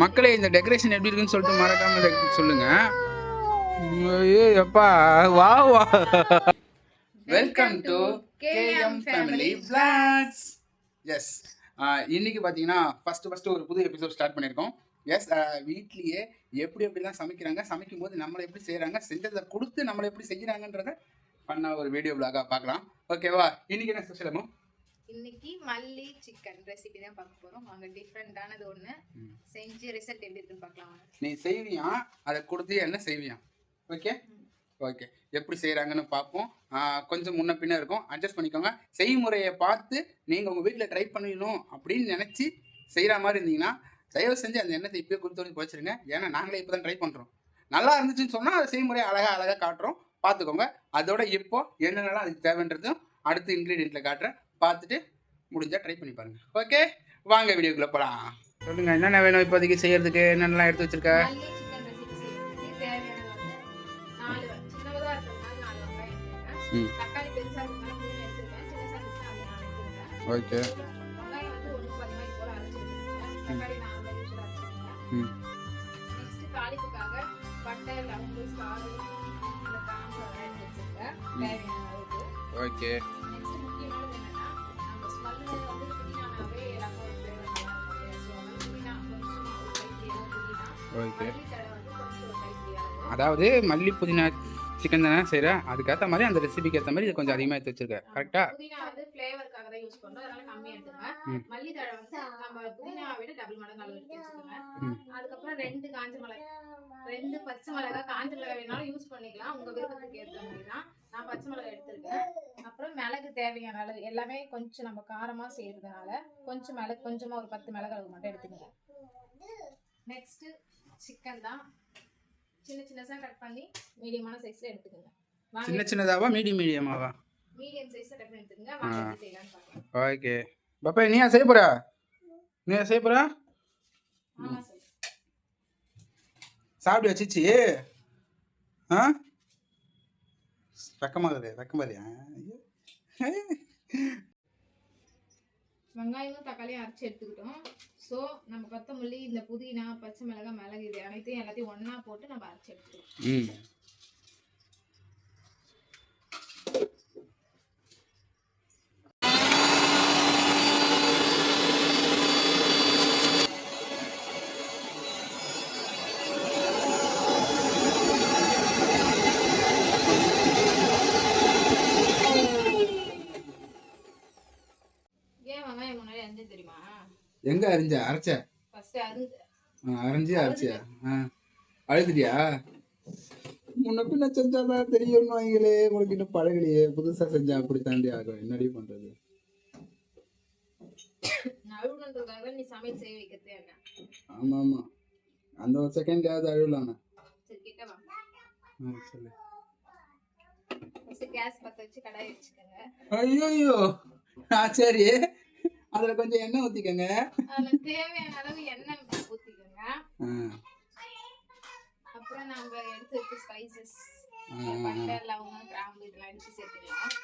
மக்களே இந்த டெக்கரேஷன் எப்படி இருக்குன்னு சொல்லிட்டு மறக்காம சொல்லுங்க. ஐயோ எப்பா வா வா. Welcome to KM family vlogs. Yes, இன்னைக்கு பார்த்தீங்கன்னா ஃபர்ஸ்ட் ஒரு புது எபிசோட் ஸ்டார்ட் பண்ணியிருக்கோம். எஸ், வீட்லேயே எப்படிலாம் சமைக்கிறாங்க, சமைக்கும் போது நம்மளை எப்படி செய்கிறாங்க, செஞ்சதை கொடுத்து நம்மளை எப்படி செய்கிறாங்கன்றத பண்ணால் ஒரு வீடியோ பிளாகாக பார்க்கலாம். ஓகேவா? இன்னைக்கு என்ன ஸ்பெஷலமோ? இன்னைக்கு மல்லி சிக்கன் ரெசிபி தான் பார்க்க போறோம். வாங்க, டிஃபரெண்டானது ஒன்று செஞ்சு ரிசல்ட் எப்படி இருக்குன்னு பார்க்கலாம். நீ செய்வியா, அதை கொடுத்து என்ன செய்வியா? ஓகே ஓகே, எப்படி செய்கிறாங்கன்னு பார்ப்போம். கொஞ்சம் முன்ன பின்ன இருக்கும், அட்ஜஸ்ட் பண்ணிக்கோங்க. செய்முறையை பார்த்து நீங்கள் உங்கள் வீட்டில் ட்ரை பண்ணணும் அப்படின்னு நினச்சி செய்கிற மாதிரி இருந்தீங்கன்னா தயவு செஞ்சு அந்த எண்ணத்தை இப்போயே கொடுத்து வச்சுருங்க. ஏன்னா நாங்களே இப்போ தான் ட்ரை பண்ணுறோம். நல்லா இருந்துச்சுன்னு சொன்னால் அதை செய்முறையை அழகாக காட்டுறோம், பார்த்துக்கோங்க. அதோட இப்போ என்னென்னலாம் அதுக்கு தேவைன்றதும் அடுத்து இன்க்ரீடியண்ட்டில் காட்டுறேன், பார்த்துட்டு முடிஞ்சால் ட்ரை பண்ணி பாருங்கள். ஓகே, வாங்க வீடியோக்குள்ளே போகலாம். சொல்லுங்கள், என்னென்ன வேணும் இப்போதைக்கு செய்கிறதுக்கு, என்னென்னலாம் எடுத்து வச்சுருக்க? ஓகே. ஓகே. ஓகே, அதாவது மல்லி புதினா சிக்கன் தானே செய்கிறேன், அதுக்கேற்ற மாதிரி அந்த ரெசிபிக்கு ஏற்ற மாதிரி இது கொஞ்சம் அதிகமாக எடுத்து வச்சிருக்கேன். கரெக்டாக? புதினா வந்து ஃப்ளேவர்க்காக தான் யூஸ் பண்ணுறோம், அதனால கம்மியாக எடுத்துங்க. மல்லி தழை வந்து நம்ம புதினாவை விட டபுள் மடங்கு அளவு எடுத்து வச்சுக்கோங்க. அதுக்கப்புறம் 2 காஞ்ச மிளகாய், 2 பச்சை மிளகாய், காஞ்ச மிளகாய் வேணாலும் யூஸ் பண்ணிக்கலாம், உங்கள் விருப்பத்துக்கு ஏற்ற மாதிரி தான். நான் பச்சை மிளகாய் எடுத்துருக்கேன். அப்புறம் மிளகு தேவையான அளவு, எல்லாமே கொஞ்சம் நம்ம காரமாக செய்யறதுனால கொஞ்சம் மிளகு, கொஞ்சமாக ஒரு 10 மிளகு அளவு மட்டும் எடுத்துக்கோங்க. நெக்ஸ்ட்டு சிக்கன் தான் சின்னதாக கட் பண்ணி மீடியமான சைஸில் எடுத்துக்கோங்க. சின்னதாவா மீடியமாவா? மீடியம் சைஸில் கட் பண்ணி எடுத்துக்கோங்க. வாங்க எப்படி செய்யலாம்னு பார்க்கலாம். ஓகே பாப்பா, நீயா செய்ய போறா? ஆமாம் சார். சாப்பிட்டு வச்சிச்சு. வெக்கமாதிரியா? வெங்காயமும் தக்காளியும் அரைச்சி எடுத்துக்கிட்டோம். ஸோ நம்ம கொத்தமல்லி, இந்த புதினா, பச்சை மிளகாய், மிளகு, இது எல்லாத்தையும் ஒன்றா போட்டு நம்ம அரைச்சி எடுத்துக்கிட்டோம். எங்க அரைஞ்ச? அரைச்ச அரைஞ்சி அரைச்சியா? அழுதுட்டியா? முன்ன பின்ன செஞ்சாதான் தெரியும் வாங்களே, உங்களுக்கு இன்னும் பழகலையே, புதுசா செஞ்சா அப்படி தாண்டி ஆகும். என்னடி பண்றது? ஆமா ஆமா, அந்த ஒரு செகண்ட்லயாவது அழுவலாம். சொல்லு. ஐயோ, சரி, அதுல கொஞ்சம் எண்ணெய் ஊத்திக்கங்க. அதுல தேவையான அளவு எண்ணெய் ஊத்திக்கங்க. அப்புறம் நம்ம எடுத்து வச்ச ஸ்பைசஸ், பட்டை, லவங்கம், கிராம்பு இதெல்லாம் எடுத்து சேர்த்துக்கலாம்.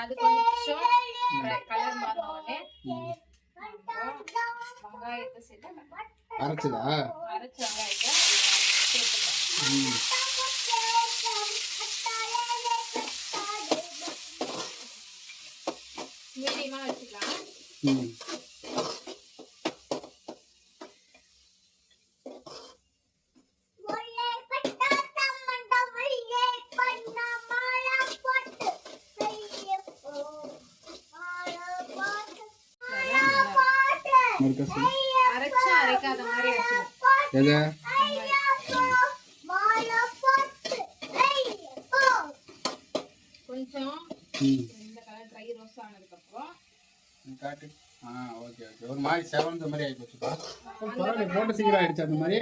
அது கொஞ்சம் கலர் மாறின உடனே வெங்காயத்தை சேர்த்துக்கலாம். அரைச்ச வெங்காயத்தை சேர்த்துக்கலாம். மீடியமா வச்சுக்கலாம். அரைக்காத மாதிரி கொஞ்சம் இந்த கலர் ட்ரை ரோஸ் ஆனதுக்கப்புறம் காட்டு. ஓகே ஓகே, ஒரு மாதிரி செவந்த மாதிரி ஆகி போச்சுப்பா. பரவாயில்ல, போட்ட சீக்கிரம் ஆயிடுச்சு அந்த மாதிரி.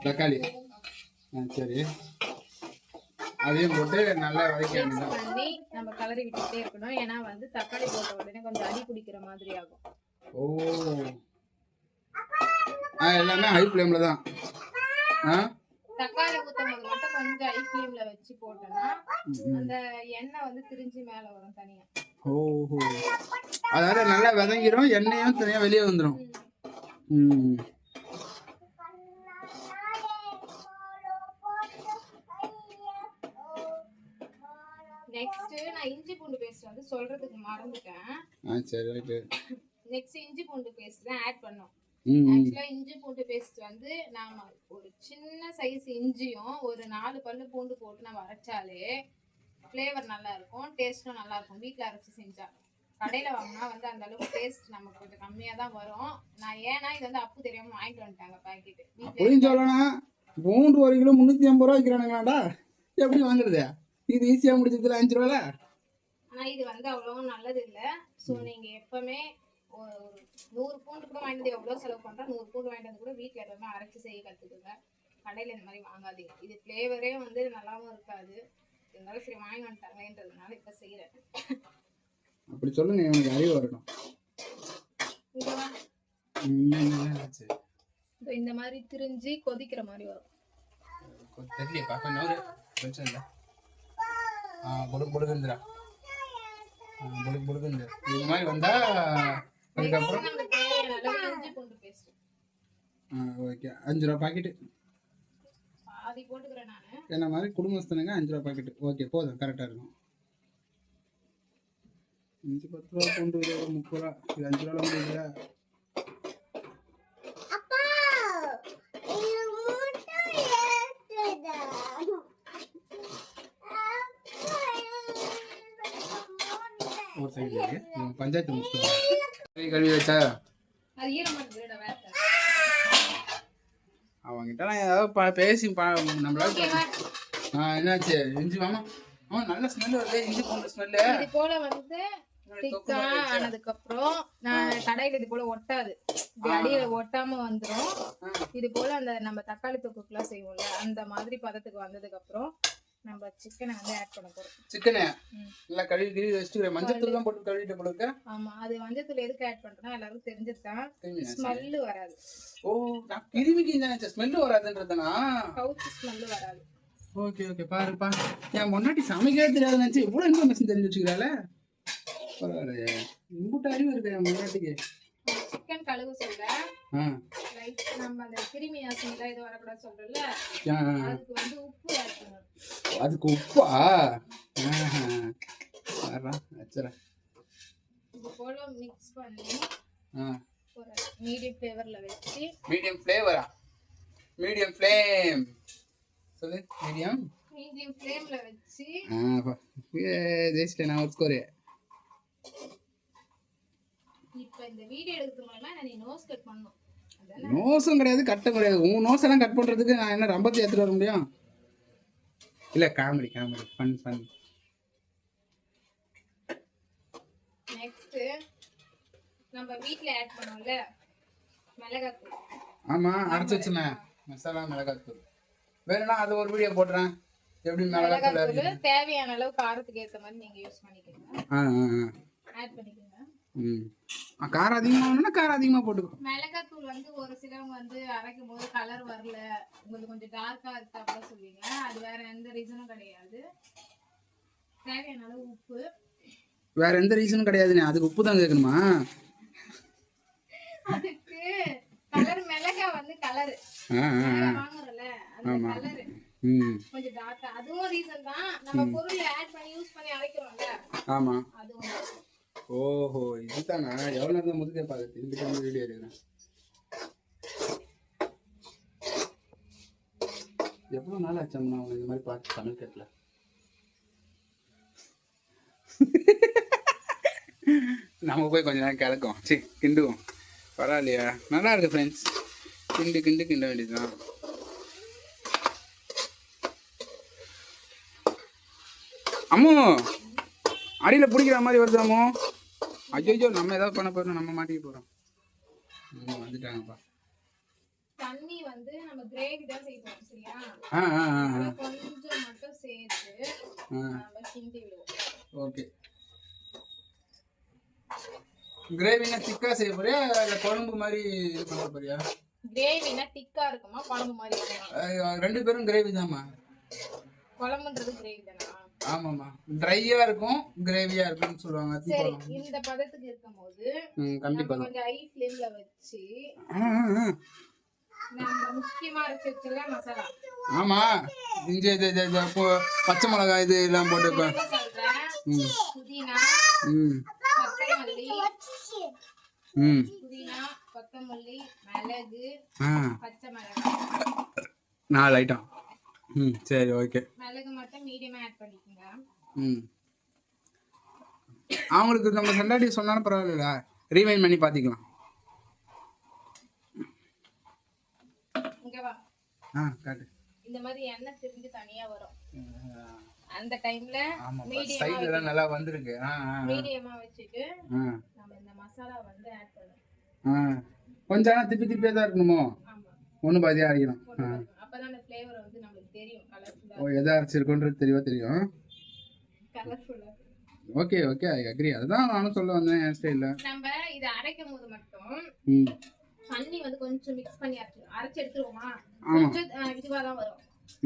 தக்காளி சரி, அதையும் போட்டு நல்லா பண்ணி நம்ம கலரி விட்டுட்டே இருக்கணும். ஏன்னா வந்து தக்காளி போட்ட உடனே கொஞ்சம் அடி பிடிக்கிற மாதிரி ஆகும். ஓ, எல்லாமே ஹை ஃப்ளேம்ல தான். தக்காளி ஊத்தும் போது மட்டும் கொஞ்சம் ஹை ஃப்ளேம்ல வச்சு போட்டோம்னா அந்த எண்ணெய் வந்து திரிஞ்சு மேல வரும் தனியா. ஓஹோ, அதாவது நல்லா விதங்கிரும், எண்ணெயும் தனியா வெளியே வந்துடும். ம். நெக்ஸ்ட் நான் இஞ்சி பூண்டு பேஸ்ட் வந்து சொல்றதுக்கு மறந்துட்டேன். சரி, ரைட்டு. நெக்ஸ்ட் இஞ்சி பூண்டு பேஸ்ட் தான் ஆட் பண்ணோம். ம். ஆக்சுவலா இஞ்சி பூண்டு பேஸ்ட் வந்து நாம ஒரு சின்ன சைஸ் இஞ்சியும் ஒரு 4 பல்லு பூண்டு போட்டு நம்ம அரைச்சாலே ஃப்ளேவர் நல்லா இருக்கும், டேஸ்ட்டும் நல்லா இருக்கும். வீட்டில் அரைச்சி செஞ்சா கடையில் வாங்கினா வந்து அந்த அளவுக்கு டேஸ்ட் நமக்கு கொஞ்சம் கம்மியாக தான் வரும். நான் ஏன்னா இது வந்து அப்பு தெரியாம வாங்கிட்டு வந்துட்டாங்க பாக்கெட். அப்படின்னு சொல்லணும். பூண்டு 1 கிலோ 350 ரூபா விற்கிறானுங்களாடா, எப்படி வாங்குறது? இது ஈஸியாக முடிச்சதுல 5 ரூபால. ஆனால் இது வந்து அவ்வளோ நல்லது இல்லை. ஸோ நீங்கள் எப்பவுமே ஒரு 100 பூண்டு கூட வாங்கிட்டு எவ்வளோ செலவு பண்ணுறோம், 100 பூண்டு வாங்கிட்டு வந்து கூட வீட்டில் எப்பவுமே அரைச்சி செய்ய கற்றுக்குங்க. கடையில் இந்த மாதிரி வாங்காதீங்க. இது ஃப்ளேவரே வந்து நல்லாவும் இருக்காது. இருந்தாலும் சரி வாங்கி வந்துட்டாங்களேன்றதுனால இப்போ செய்கிறேன். அப்படி சொல்லுங்க, எனக்கு அறிவு வரணும். இந்த மாதிரி திரிஞ்சு கொதிக்கிற மாதிரி வரும். தெரியலையப்பா, கொஞ்சம் இல்லை. புடுகுந்துரா, புடுகுந்து இது மாதிரி வந்தா அதுக்கப்புறம் இஞ்சி பூண்டு பேஸ்ட். ஓகே, 5 ரூபா பாக்கெட்டு பாதி போட்டுக்கிறேன் நான். என்ன மாதிரி குடும்பஸ்தனுங்க 5 ரூபா பாக்கெட்டு. ஓகே, போதும், கரெக்டாக இருக்கும். இஞ்சி 10 ரூபா, பூண்டு 30 ரூபா, இது 5 ரூபா முடியல. ஒரு சைடு பஞ்சாயத்து முடிச்சு கழுவி வச்சா அவங்ககிட்ட நான் ஏதாவது பேசி நம்மளால. என்னாச்சு இஞ்சி மாமா? நல்ல ஸ்மெல் வருது, இஞ்சி பூண்டு ஸ்மெல்லு. இது போல வந்து திக்கா ஆனதுக்கு அப்புறம் நான் கடையில இது போல ஒட்டாது, அடியில ஒட்டாம வந்துரும். இது போல அந்த நம்ம தக்காளி தொக்குலாம் செய்வோம்ல அந்த மாதிரி பதத்துக்கு வந்ததுக்கு அப்புறம் நம்ம சிக்கனை வந்து ஆட் பண்ண போறோம். சிக்கனை நல்லா கழுவி வச்சுட்டு மஞ்சத்தூள் தான் போட்டு கழுவிட்டு போடுங்க. ஆமா, அது மஞ்சத்தூள் எதுக்கு ஆட் பண்றோம்னா எல்லாருக்கும் தெரிஞ்சிருதான் ஸ்மெல் வராது. ஓ, நான் கிருமிக்கு நினைச்சேன் ஸ்மெல் வராதுன்றதுனா. கவுச்சி ஸ்மெல் வராது. ஓகே ஓகே, பாருப்பா, என் முன்னாடி சமைக்கவே தெரியாது நினைச்சு இவ்வளவு இன்ஃபர்மேஷன் தெரிஞ்சு வச்சுக்கிறாளே. பரவாயில்லையே, இம்புட்டு அறிவு இருக்கு என் முன்னாடிக்கு. சிக்கன் கழுவு சொல்றேன். ரைட், நம்ம அந்த கிருமி நாசினிலாம் இது வரக்கூடாது சொல்றோம்ல, அதுக்கு வந்து உப்பு ஆட் பண்ணணும். அதுக்கு உப்பா? இது போல மிக்ஸ் பண்ணி ஒரு மீடியம் ஃப்ளேவர்ல வச்சு. மீடியம் ஃப்ளேவரா? மீடியம் ஃப்ளேம் சொல்லு. மீடியம் ஃப்ளேம்ல வச்சு ஜெயிச்சிட்டேன் நான். ஒரு ஸ்கோர். இப்போ இந்த வீடியோ எடுக்கிறது மூலமா நீ நோஸ் கட் பண்ணனும். நோஸும் கிடையாது, கட்டும் கிடையாது. உன் நோஸ் எல்லாம் கட் பண்றதுக்கு நான் என்ன ரம்பத்தை எடுத்துட்டு வர முடியும்? இல்ல, காமெடி ஃபன். நெக்ஸ்ட் நம்ம வீட்ல ஆட் பண்ணோம்ல மிளகாய்த்தூள். ஆமா, அரைச்சு வச்சேன் மசாலா மிளகாய்த்தூள். வேணும்னா அது ஒரு வீடியோ போடுறேன், எப்படி மிளகாய்த்தூள் தேவையான அளவு காரத்துக்கு ஏத்த மாதிரி நீங்க யூஸ் பண்ணிக்கோங்க. ஆட் பண்ணிக்கோங்க. காரம் அதிகமா வேணும்னா காரம் அதிகமா போட்டுக்கோ. மிளகாய்த்தூள் வந்து ஒரு சிலவங்க வந்து அரைக்கும் போது கலர் வரல, உங்களுக்கு கொஞ்சம் டார்க்கா இருக்கு அப்படின்னு சொல்லுவீங்க. அது வேற எந்த ரீசனும் கிடையாது. தேவையான அளவு உப்பு. வேற எந்த ரீசனும் கிடையாதுண்ணே, அதுக்கு உப்பு தான் கேட்கணுமா? அதுக்கு கலர் மிளகாய் வந்து கலர் வாங்குறோம்ல அந்த கலர் கொஞ்சம் டார்க்கா, அதுவும் ரீசன் தான். நம்ம பொருள் ஆட் பண்ணி யூஸ் பண்ணி அரைக்கிறோம்ல. ஆமா, அதுவும். ஓஹோ, இதுதானா? எவ்வளவு நேரம் முதுகே பாரு, திரும்பி திரும்பி வீடியோ எடுக்கிறேன். எவ்வளவு நாள் ஆச்சோம்னா அவங்க இந்த மாதிரி பார்த்து சமைக்கிறதுல. நம்ம போய் கொஞ்ச நேரம் கிடக்கும், கிண்டுவோம். பரவாயில்லையா, நல்லா இருக்கு ஃப்ரெண்ட்ஸ். கிண்ட வேண்டியதுதான். அம்மோ, அடியில் பிடிக்கிற மாதிரி வருது அம்மோ. ஐயோ, நம்ம ஏதாவது பண்ண போறோம், நம்ம மாட்டிக்க போறோம். வந்துட்டாங்கப்பா. தண்ணி வந்து நம்ம கிரேவி தான் செய்வோம், சரியா? கொஞ்சம் மட்டும் சேர்த்து நம்ம கிண்டி விடுவோம். ஓகே. கிரேவினா திக்கா செய்ய போறியா இல்ல குழம்பு மாதிரி இது பண்ண போறியா? கிரேவினா திக்கா இருக்குமா குழம்பு மாதிரி இருக்குமா? ரெண்டு பேரும் கிரேவி தான்மா. குழம்புன்றது கிரேவி தானா? ஆமாம்மா, ட்ரையா இருக்கும் கிரேவியா இருக்கும்னு சொல்லுவாங்க. சரி, இந்த பதத்துக்கு இருக்கும்போது கண்டிப்பா கொஞ்சம் ஹை ஃப்ளேம்ல வச்சு நம்ம முக்கியமா அரைச்சு வச்சல மசாலா. ஆமா, இஞ்சி பச்சை மிளகாய் இது எல்லாம் போட்டு புதினா, கொத்தமல்லி, புதினா, கொத்தமல்லி, மிளகு, பச்சை மிளகாய் 4 ஐட்டம். சரி, ஓகே. மிளகு மட்டும் மீடியமா ஆட் பண்ணிக்கோங்க. அவங்களுக்கு நம்ம சண்டாடி சொன்னாலும் பரவாயில்ல, ரீவைண்ட் பண்ணி பாத்திக்கலாம். இங்க வா. காட்டு. இந்த மாதிரி எண்ணெய் திரிஞ்சு தனியா வரும். அந்த டைம்ல மீடியமா நல்லா வந்திருக்கு. மீடியமா வச்சிட்டு நம்ம இந்த மசாலா வந்து ஆட் பண்ணணும். கொஞ்சம் திப்பி தான் இருக்கணுமோ? ஆமா, ஒண்ணு பாதியா அரைக்கணும். அப்பதான் அந்த ஃப்ளேவர் வந்து நமக்கு தெரியும். கலர்ஃபுல்லா எதை அரைச்சிருக்கோன்றது தெரியும். கலர்ஃபுல்லா. Okay okay, I agree. அதான் நானும் சொல்ல வந்தேன் என் ஸ்டைல்ல. நம்ம இத அரைக்கும் போது மட்டும் தண்ணி வந்து கொஞ்சம் மிக்ஸ் பண்ணி அரைச்சு எடுத்துருவோமா? கொஞ்சம் இதுவா தான் வரும்.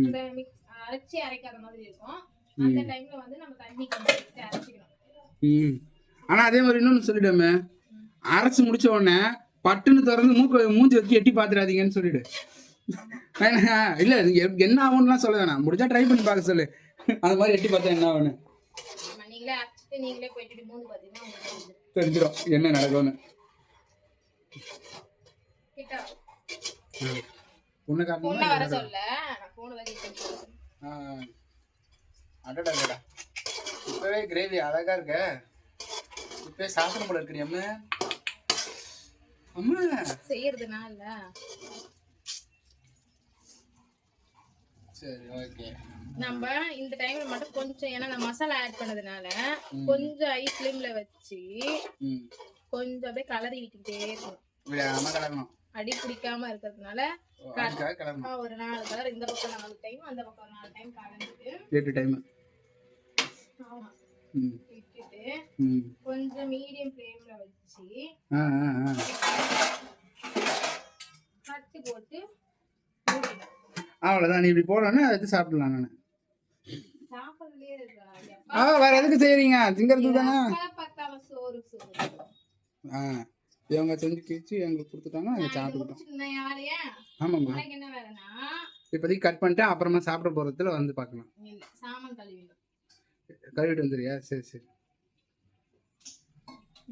அந்த மிக்ஸ் அரைச்சி அரைக்காத மாதிரி இருக்கும். அந்த டைம்ல வந்து நம்ம தண்ணி கொஞ்சம் விட்டு அரைச்சிக்கணும். ஆனா அதே மாதிரி இன்னொன்னு சொல்லிடுமே, அரைச்சு முடிச்ச உடனே பட்டுன்னு திறந்து மூஞ்சி வச்சு எட்டி பாத்துறாதீங்கன்னு சொல்லிடு. இல்ல என்ன ஆகும்லாம் சொல்ல வேணாம், முடிஞ்சா ட்ரை பண்ணி பார்க்க சொல்லு. அந்த மாதிரி எட்டி பார்த்தா என்ன ஆகும்னு நீங்களே அரைச்சிட்டு நீங்களே போயிட்டு மூணு பாத்தீங்கன்னா தெரிஞ்சிடும் என்ன நடக்கும்னு. வர சொல்ல அடடா, இப்பவே கிரேவி அழகா இருக்க. இப்பவே சாப்பிட போல இருக்கு அம்மா. அம்மா செய்யறதுனால சரி, ஓகே. நம்ம இந்த டைம்ல மட்டும் கொஞ்சம், ஏன்னா நம்ம மசாலா ஆட் பண்ணதுனால கொஞ்சம் ஹை ஃப்ளேம்ல வச்சு கொஞ்சம் அப்படியே கலரி விட்டுட்டே இருக்கணும். அடி பிடிக்காம இருக்கிறதுனால ஒரு 4 கலர், இந்த பக்கம் 4 டைம், அந்த பக்கம் 4 டைம் கலந்துட்டு 8 டைம். ஆமா, விட்டுட்டு கொஞ்சம் மீடியம் ஃப்ளேம்ல வச்சு கட்டு போட்டு அவ்வளவுதான். நீ இப்படி போடணும், எடுத்து சாப்பிடலாம். நான் சாப்பிடலே இருக்கா? வேற எதுக்கு செய்யறீங்க? திங்கிறது தானே. சோறு இவங்க செஞ்சு கிழிச்சு எங்களுக்கு கொடுத்துட்டாங்க, நாங்கள் சாப்பிட்டுக்கிட்டோம். ஆமாம்மா, என்ன வேலைன்னா இப்போதைக்கு கட் பண்ணிட்டு அப்புறமா சாப்பிட போகிறதுல வந்து பார்க்கலாம். சாமான் கழுவிட்டு வந்துடுறியா? சரி சரி,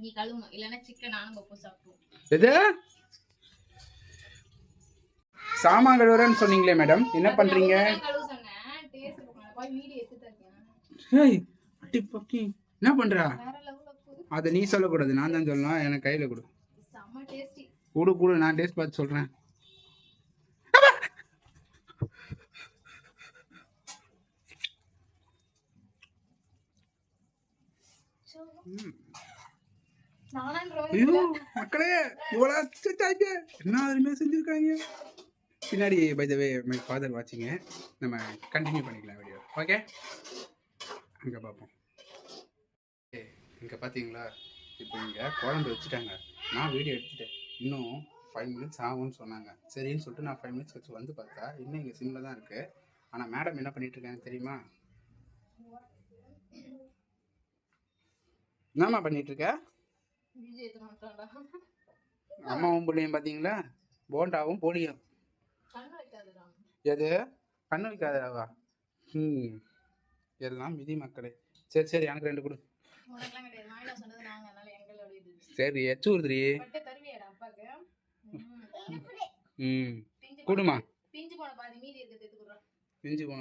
நீ கழுவணும், இல்லைன்னா சிக்கன் நானும் பப்பு சாப்பிடுவோம். எது சாமான் கழுவுறேன்னு சொன்னீங்களே மேடம், என்ன பண்ணுறீங்க? என்ன பண்ணுறா? அதை நீ சொல்லக்கூடாது, நான் தான் சொல்லணும். எனக்கு கையில் கொடு. கூடு நான் டேஸ்ட் பார்த்து சொல்றேன். மக்களே என்ன அருமையா செஞ்சிருக்காங்க. பின்னாடி by the way my father வாட்சிங்க. நம்ம கண்டினியூ பண்ணிக்கலாம் வீடியோ. ஓகே, அங்கே பார்ப்போம். இங்கே பார்த்தீங்களா, இப்போ இங்கே குழம்பு வச்சுட்டாங்க. நான் வீடியோ எடுத்துட்டேன். இன்னும் 5 மினிட்ஸ் ஆகும்னு சொன்னாங்க. சரின்னு சொல்லிட்டு நான் 5 மினிட்ஸ் வச்சு வந்து பார்த்தா இன்னும் இங்கே சிம்மில் தான் இருக்குது. ஆனால் மேடம் என்ன பண்ணிட்டு இருக்காங்க தெரியுமா? என்னம்மா பண்ணிட்டு இருக்க? அம்மாவும் பிள்ளையும் பார்த்தீங்களா, போண்டாவும் போலியும். எது கண்ணு வைக்காதவா? எல்லாம் விதி மக்களே. சரி சரி, எனக்கு 2 கொடு. சரி, எச்சு ஊருதுரி. கொடுமா. பிஞ்சு போன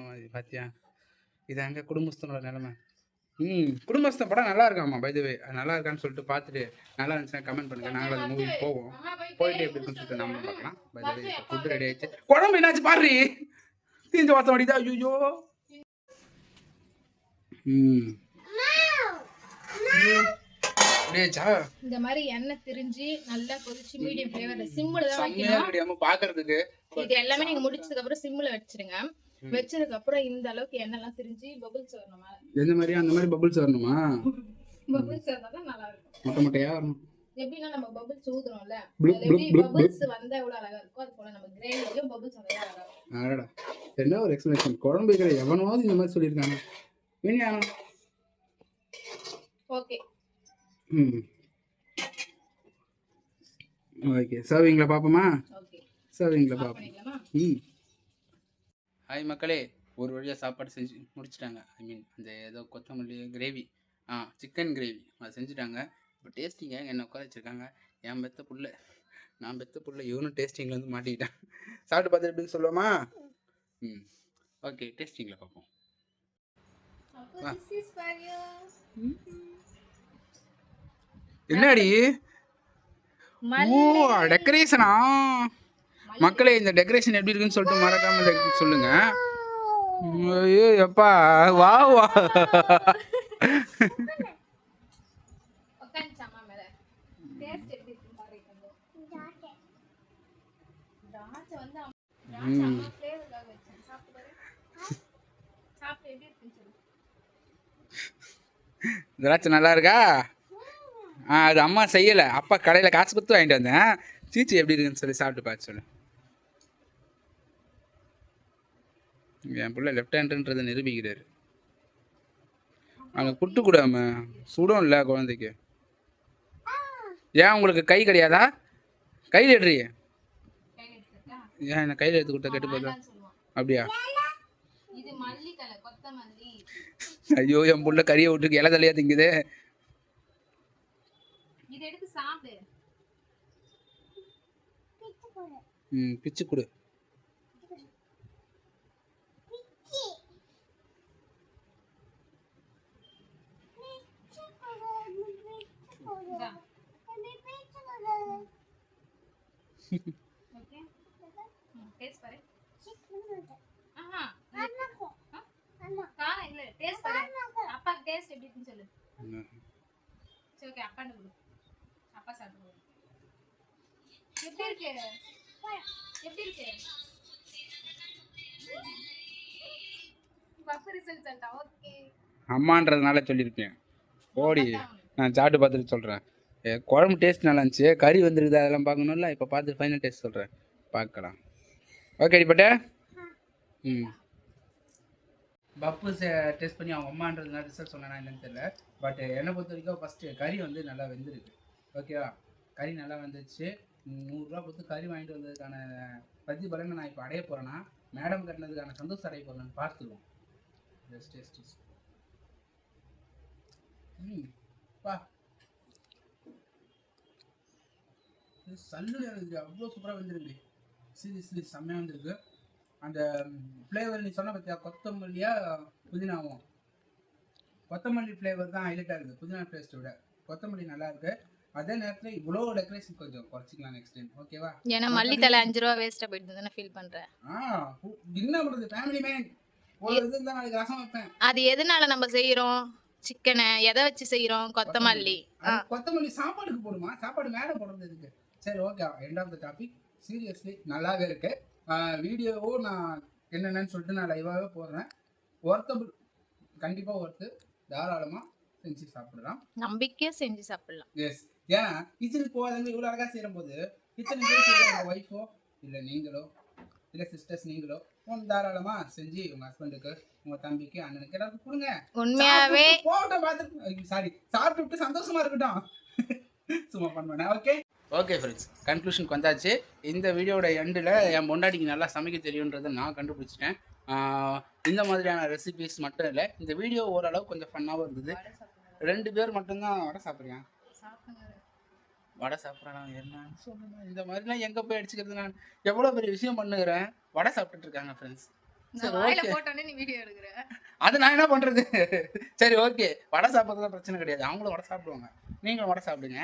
மாதிரி பாத்தியா? இது அங்கே குடும்பஸ்தனோட நிலைமை. குடும்பஸ்தன் படம் நல்லா இருக்காமா பை தி வே. நல்லா இருக்கான்னு சொல்லிட்டு பார்த்துட்டு நல்லா இருந்துச்சுன்னா கமெண்ட் பண்ணுங்க. நாங்களும் அந்த மூவி போவோம். போயிட்டு எப்படி இருக்குன்னு சொல்லிட்டு நம்ம பார்க்கலாம். By the way food ready ஆயிடுச்சு. குழம்பு என்னாச்சு பாரு, தீஞ்ச வாசம் அடிதா. ஐயோ, இந்த மாதிரி எண்ணெய் திரிஞ்சு நல்லா கொதிச்சு மீடியம் ஃப்ளேவர்ல சிம்ல தான் வைக்கணும். பாக்குறதுக்கு இது எல்லாமே நீங்க முடிச்சதுக்கு அப்புறம் சிம்ல வச்சிருங்க. வச்சதுக்கு அப்புறம் இந்த அளவுக்கு எண்ணெய் எல்லாம் திரிஞ்சு பபிள்ஸ் வரணுமா? எந்த மாதிரி? அந்த மாதிரி பபிள்ஸ் வரணுமா? பபிள்ஸ் வந்தா தான் நல்லா இருக்கும். மொட்டை மொட்டையா வரணும். எப்படின்னா நம்ம பபிள்ஸ் ஊதுறோம்ல, ப்ளுப் அதுல ப்ளுப் எப்படி ப்ளுப் ப்ளுப். பபிள்ஸ் வந்தா எவ்வளவு அழகா இருக்கோ அது போல நம்ம கிரேவிலயும் பபிள்ஸ் வந்தா அழகா இருக்கும். அடடா, என்ன ஒரு எக்ஸ்பிளேஷன். குழம்பு வைக்கிற எவனாவது இந்த மாதிரி சொல்லியிருக்காங்க. மீனியா. ஓகே ம் ஓகே, சர்விங்கில் பார்ப்போமா? ஓகே சர்விங்கில் ஆஃப் பார்ப்போம். பண்ணிக்கலாமா? ம். ஹாய் மக்களே, ஒரு வழியாக சாப்பாடு செஞ்சு முடிச்சிட்டாங்க. ஐ மீன் அந்த ஏதோ கொத்தமல்லி கிரேவி, சிக்கன் கிரேவி அதை செஞ்சுட்டாங்க. இப்போ டேஸ்டிங்க என்னை உட்கார வச்சுருக்காங்க. என் பெத்த புள்ள, நான் பெத்த புள்ள, இவனும் டேஸ்டிங்கில் வந்து மாட்டிக்கிட்டேன். சாப்பிட்டு பார்த்துட்டு எப்படின்னு சொல்லுவோமா? ம் ஓகே, டேஸ்டிங்கில் பார்ப்போம். அப்போ this is for you. என்னடி? ஓ, மல்லி. டெக்கரேஷனா? மக்களே, இந்த டெக்கரேஷன் எப்படி இருக்குன்னு சொல்லிட்டு மறக்காம சொல்லுங்க. ஐயோ எப்பா, வா வா. உட்காந்துச்சு அம்மா மேல. டேஸ்ட் எப்படி இருக்குன்னு பாருங்க. திராட்சை வந்து அம்மா ஃப்ளேவருக்காக வச்சேன். சாப்பிட்டு பாரு. சாப்பிட்டு எப்படி இருக்குன்னு சொல்லு. திராட்சை நல்லா இருக்கா? அது அம்மா செய்யலை, அப்பா கடையில் காசு கொடுத்து வாங்கிட்டு வந்தேன். சீச்சி எப்படி இருக்குன்னு சொல்லி சாப்பிட்டு பார்த்து சொல்லு. என் பிள்ளை லெஃப்ட் ஹேண்டுன்றதை நிரூபிக்கிறாரு. அங்கே புட்டு கூடாம சுடும் இல்லை குழந்தைக்கு. ஏன் உங்களுக்கு கை கிடையாதா? கையில் எடுறீ? கையில எடுத்துட்டா? ஏன் என்ன கையில் எடுத்து கொடுத்தா கெட்டு போதா? வேண்டாம்னு சொல்லுவான். அப்படியா? இது மல்லி தழை, கொத்தமல்லி. ஐயோ, என் புள்ள கறியை விட்டுருக்கு, இலை தலையா திங்குது. இதை எடுத்து சாப்பிடு. பிச்சு கொடு. இந்தா. ஓகே டேஸ்ட் பாரு. ஆஹா காரம் இல்ல, டேஸ்ட் பாரு. அப்பா டேஸ்ட் எப்படி இருக்குன்னு சொல்லு. சரி ஓகே, அப்பா கொடு. அப்பா சாப்பிடு. எப்படி இருக்கு? எப்படி இருக்கு? பப்பு ரிசல்ட் சொல்லிட்டா. ஓகே அம்மான்றதுனால சொல்லியிருப்பேன். ஓடி, நான் சாப்பிட்டு பார்த்துட்டு சொல்கிறேன். குழம்பு டேஸ்ட் நல்லா இருந்துச்சு, கறி வந்துருக்குது, அதெல்லாம் பார்க்கணும்ல. இப்போ பார்த்து ஃபைனல் டேஸ்ட் சொல்கிறேன், பார்க்கலாம். ஓகே அடிப்பட்ட. பப்பு டேஸ்ட் பண்ணி அவங்க அம்மான்றதுனால ரிசல்ட் சொன்னேன்னா என்னன்னு தெரியல. பட் என்னை பொறுத்த வரைக்கும் ஃபஸ்ட்டு கறி வந்து நல்லா வெந்திருக்கு. ஓகேவா? கறி நல்லா வந்துச்சு. 100 ரூபா கொடுத்து கறி வாங்கிட்டு வந்ததுக்கான பிரதிபலனை நான் இப்போ அடைய போகிறேன்னா, மேடம் கட்டினதுக்கான சந்தோஷம் அடைய போகிறேன்னு பார்த்துருவோம். Just taste. பா, சல்லுன்னு இருக்குது, அவ்வளோ சூப்பராக வந்துருக்கு. சீரியஸ்லி செம்மையாக வந்துருக்கு. அந்த ஃப்ளேவர் நீ சொன்ன பார்த்தியா, கொத்தமல்லியா புதினாவும், கொத்தமல்லி ஃப்ளேவர் தான் ஹைலைட்டாக இருக்குது புதினா டேஸ்ட்டை விட. கொத்தமல்லி நல்லா இருக்கு. அதே நேரத்தில் இவ்வளோ டெக்கரேஷன் கொஞ்சம் குறைச்சிக்கலாம் நெக்ஸ்ட் டைம். ஓகேவா? ஏன்னா மல்லி தலை 5 ரூபா வேஸ்ட்டாக போயிட்டு ஃபீல் பண்ணுறேன். என்ன பண்ணுறது, ஃபேமிலி மேன். ஒரு இது இருந்தால் நாளைக்கு ரசம் வைப்பேன். அது எதனால நம்ம செய்கிறோம்? சிக்கனை எதை வச்சு செய்கிறோம்? கொத்தமல்லி. கொத்தமல்லி சாப்பாடுக்கு போடுமா? சாப்பாடு மேலே போடுறது இதுக்கு. சரி okay, end of the topic. Seriously நல்லாவே இருக்கு. வீடியோவோ நான் என்னென்னு சொல்லிட்டு நான் லைவாகவே போடுறேன். ஒர்த்தபிள், கண்டிப்பாக ஒர்த்து. தாராளமாக செஞ்சு சாப்பிடலாம், நம்பிக்கையாக செஞ்சு சாப்பிடலாம். எஸ், ஏன்னா கிச்சனுக்கு போகாதவங்க இவ்வளோ அழகாக செய்யும் போது கிச்சனுக்கு செய்கிற ஒய்ஃபோ இல்லை நீங்களோ இல்லை சிஸ்டர்ஸ் நீங்களோ தாராளமாக செஞ்சு உங்கள் ஹஸ்பண்டுக்கு, உங்கள் தம்பிக்கு, அண்ணனுக்கு எல்லாருக்கும் கொடுங்க. உண்மையாகவே போட்டோ பார்த்துட்டு சாப்பிட்டு சந்தோஷமா இருக்கட்டும். சும்மா பண்ணுவேன். ஓகே ஃப்ரெண்ட்ஸ், கன்க்ளூஷனுக்கு வந்தாச்சு. இந்த வீடியோட எண்டில் என் பொண்டாட்டிக்கு நல்லா சமைக்க தெரியுன்றதை நான் கண்டுபிடிச்சிட்டேன். இந்த மாதிரியான ரெசிபிஸ் மட்டும் இல்லை, இந்த வீடியோ ஓரளவு கொஞ்சம் ஃபன்னாகவும் இருந்தது. 2 பேர் மட்டும்தான் வடை சாப்பிட்றேன். வடை சாப்பிட்றேன் என்னன்னு சொல்லணும். இந்த மாதிரிலாம் எங்கே போய் அடிச்சுக்கிறது? நான் எவ்வளோ பெரிய விஷயம் பண்ணுகிறேன், வடை சாப்பிட்டுட்டு இருக்காங்க ஃப்ரெண்ட்ஸ். அது நான் என்ன பண்ணுறது? சரி ஓகே, வடை சாப்பிட்றதுலாம் பிரச்சனை கிடையாது, அவங்களும் வடை சாப்பிடுவாங்க, நீங்களும் வடை சாப்பிடுங்க.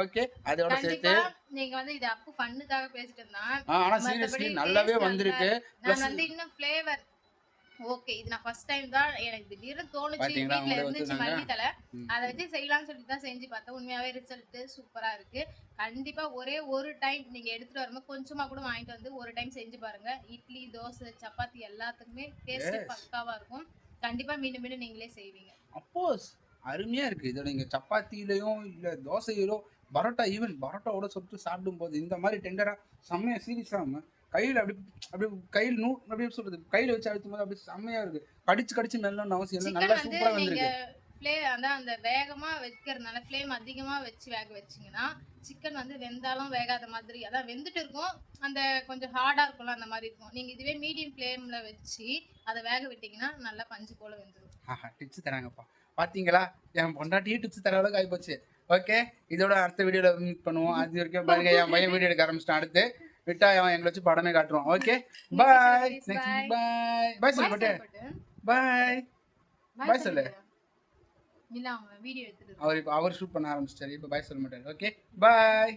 ஓகே, அதோட சேர்த்து நீங்க வந்து இது அப்பு ஃபன்னுக்காக பேசிட்டு இருந்தா, ஆனா சீரியஸ்லி நல்லாவே வந்திருக்கு. நான் வந்து இன்னும் ஃப்ளேவர் ஓகே, இது நான் ஃபர்ஸ்ட் டைம் தான் எனக்கு திடீர்னு தோணுச்சு, வீட்ல இருந்துச்சு மல்லி தலை, அதை வச்சு செய்யலாம்னு சொல்லிட்டு தான் செஞ்சு பார்த்தேன். உண்மையாவே ரிசல்ட் சூப்பரா இருக்கு. கண்டிப்பா ஒரே ஒரு டைம் நீங்க எடுத்துட்டு வரும்போது கொஞ்சமா கூட வாங்கிட்டு வந்து ஒரு டைம் செஞ்சு பாருங்க. இட்லி, தோசை, சப்பாத்தி எல்லாத்துக்குமே டேஸ்ட் பக்காவா இருக்கும். கண்டிப்பா மீண்டும் மீண்டும் நீங்களே செய்வீங்க. அப்போஸ் அருமையா இருக்கு. இதை நீங்க சப்பாத்திலையும் இல்ல தோசையிலோ பரோட்டா ஈவன் பரோட்டாவோட சொட்டு சாப்பிடும் போது இந்த மாதிரி டெண்டராக செம்மையாக சீரியஸாக கையில் அப்படி அப்படி கையில் அப்படியே சொல்றது கையில் வச்சு அழுத்தும் போது அப்படி செம்மையாக இருக்குது. கடிச்சு மெல்லணும்னு அவசியம் இல்லை, நல்லா சூப்பராக வந்திருக்கு. அதான் அந்த வேகமா வைக்கிறதுனால ஃப்ளேம் அதிகமா வச்சு வேக வச்சிங்கன்னா சிக்கன் வந்து வெந்தாலும் வேகாத மாதிரி, அதான் வெந்துட்டு இருக்கும், அந்த கொஞ்சம் ஹார்டா இருக்கும்ல அந்த மாதிரி இருக்கும். நீங்க இதுவே மீடியம் ஃப்ளேம்ல வச்சு அதை வேக விட்டீங்கன்னா நல்லா பஞ்சு போல வெந்துடும். டிப்ஸ் தராங்கப்பா, பார்த்தீங்களா? என் பொண்டாட்டியே டிப்ஸ் தர அளவுக்கு ஆகிப்போச்சு. ஓகே, இதோட அடுத்த வீடியோவில் மீட் பண்ணுவோம். அது வரைக்கும் பாருங்க, என் பையன் வீடியோ எடுக்க ஆரம்பிச்சிட்டான். அடுத்து விட்டா அவன் எங்களை வச்சு படமே காட்டுறோம். ஓகே, பாய். நெக்ஸ்ட் பாய் சொல்லு பட்டு. பாய் சொல்லு. இல்ல அவங்க வீடியோ எடுத்துட்டு அவர் ஷூட் பண்ண ஆரம்பிச்சிட்டாரு, இப்போ பாய் சொல்ல மாட்டாரு. ஓகே, பாய்.